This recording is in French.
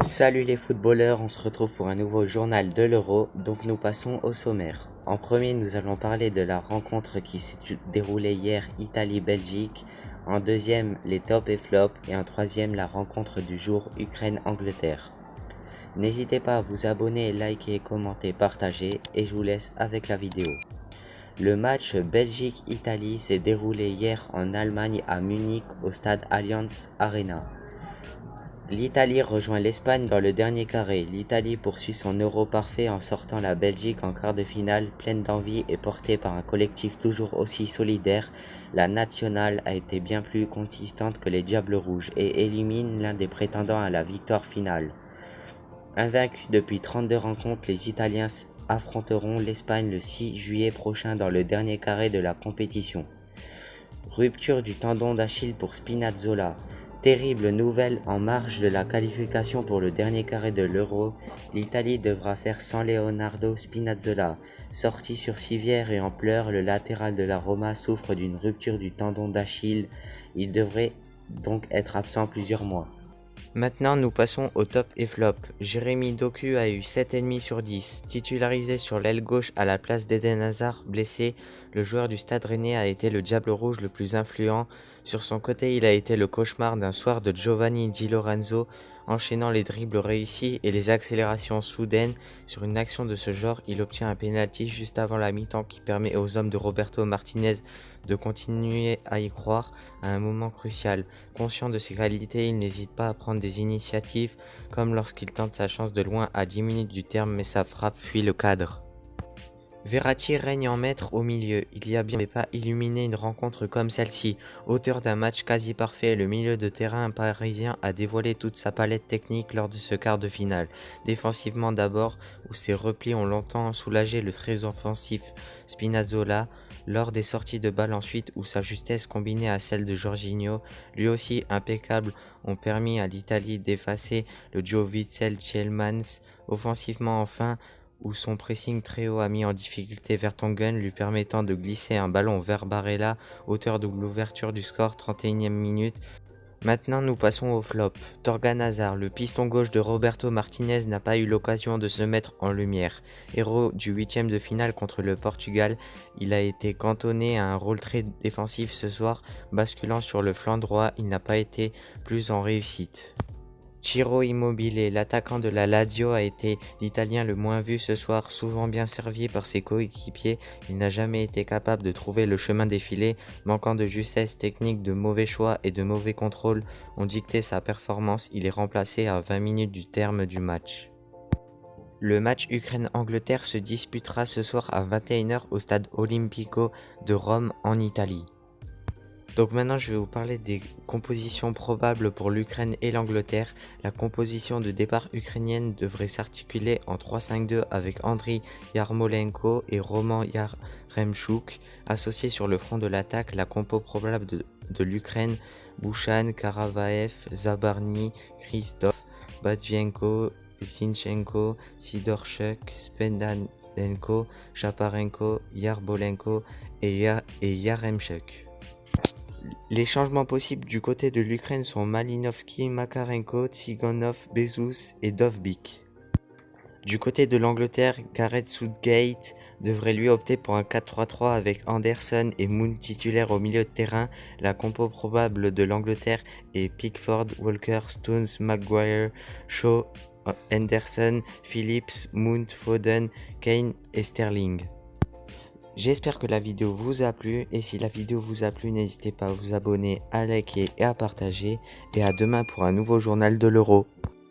Salut les footballeurs, on se retrouve pour un nouveau journal de l'Euro, donc nous passons au sommaire. En premier, nous allons parler de la rencontre qui s'est déroulée hier Italie-Belgique, en deuxième les tops et flops, et en troisième la rencontre du jour Ukraine-Angleterre. N'hésitez pas à vous abonner, liker, commenter, partager, et je vous laisse avec la vidéo. Le match Belgique-Italie s'est déroulé hier en Allemagne à Munich au stade Allianz Arena. L'Italie rejoint l'Espagne dans le dernier carré. L'Italie poursuit son euro parfait en sortant la Belgique en quart de finale, pleine d'envie et portée par un collectif toujours aussi solidaire. La nationale a été bien plus consistante que les Diables Rouges et élimine l'un des prétendants à la victoire finale. Invaincus depuis 32 rencontres, les Italiens affronteront l'Espagne le 6 juillet prochain dans le dernier carré de la compétition. Rupture du tendon d'Achille pour Spinazzola. Terrible nouvelle en marge de la qualification pour le dernier carré de l'Euro, l'Italie devra faire sans Leonardo Spinazzola. Sorti sur civière et en pleurs, le latéral de la Roma souffre d'une rupture du tendon d'Achille. Il devrait donc être absent plusieurs mois. Maintenant, nous passons au top et flop. Jérémy Doku a eu 7,5 sur 10. Titularisé sur l'aile gauche à la place d'Eden Hazard, blessé, le joueur du Stade Rennais a été le Diable Rouge le plus influent. Sur son côté, il a été le cauchemar d'un soir de Giovanni Di Lorenzo, enchaînant les dribbles réussis et les accélérations soudaines. Sur une action de ce genre, il obtient un pénalty juste avant la mi-temps qui permet aux hommes de Roberto Martinez de continuer à y croire à un moment crucial. Conscient de ses qualités, il n'hésite pas à prendre des initiatives, comme lorsqu'il tente sa chance de loin à 10 minutes du terme, mais sa frappe fuit le cadre. Verratti règne en maître au milieu. Il y a bien pas illuminé une rencontre comme celle-ci. Auteur d'un match quasi parfait, le milieu de terrain parisien a dévoilé toute sa palette technique lors de ce quart de finale. Défensivement d'abord, où ses replis ont longtemps soulagé le très offensif Spinazzola. Lors des sorties de balle ensuite, où sa justesse combinée à celle de Jorginho, lui aussi impeccable, ont permis à l'Italie d'effacer le duo Witsel-Tielemans. Offensivement enfin, où son pressing très haut a mis en difficulté Vertonghen, lui permettant de glisser un ballon vers Barella, auteur de l'ouverture du score 31e minute. Maintenant nous passons au flop. Torgan Hazard, le piston gauche de Roberto Martinez, n'a pas eu l'occasion de se mettre en lumière. Héros du huitième de finale contre le Portugal, il a été cantonné à un rôle très défensif ce soir, basculant sur le flanc droit, il n'a pas été plus en réussite. Ciro Immobile, l'attaquant de la Lazio, a été l'Italien le moins vu ce soir, souvent bien servi par ses coéquipiers. Il n'a jamais été capable de trouver le chemin des filets, manquant de justesse technique, de mauvais choix et de mauvais contrôle ont dicté sa performance. Il est remplacé à 20 minutes du terme du match. Le match Ukraine-Angleterre se disputera ce soir à 21h au stade Olimpico de Rome en Italie. Donc maintenant je vais vous parler des compositions probables pour l'Ukraine et l'Angleterre. La composition de départ ukrainienne devrait s'articuler en 3-5-2 avec Andriy Yarmolenko et Roman Yaremchuk. Associés sur le front de l'attaque, la compo probable de l'Ukraine: Bouchan, Karavaev, Zabarny, Kristov, Batvienko, Zinchenko, Sidorchuk, Spendanenko, Chaparenko, Yarbolenko et Yaremchuk. Les changements possibles du côté de l'Ukraine sont Malinovski, Makarenko, Tsiganov, Bezos et Dovbyk. Du côté de l'Angleterre, Gareth Southgate devrait lui opter pour un 4-3-3 avec Anderson et Moon titulaires au milieu de terrain. La compo probable de l'Angleterre est Pickford, Walker, Stones, Maguire, Shaw, Henderson, Phillips, Mount, Foden, Kane et Sterling. J'espère que la vidéo vous a plu, et si la vidéo vous a plu, n'hésitez pas à vous abonner, à liker et à partager, et à demain pour un nouveau journal de l'Euro.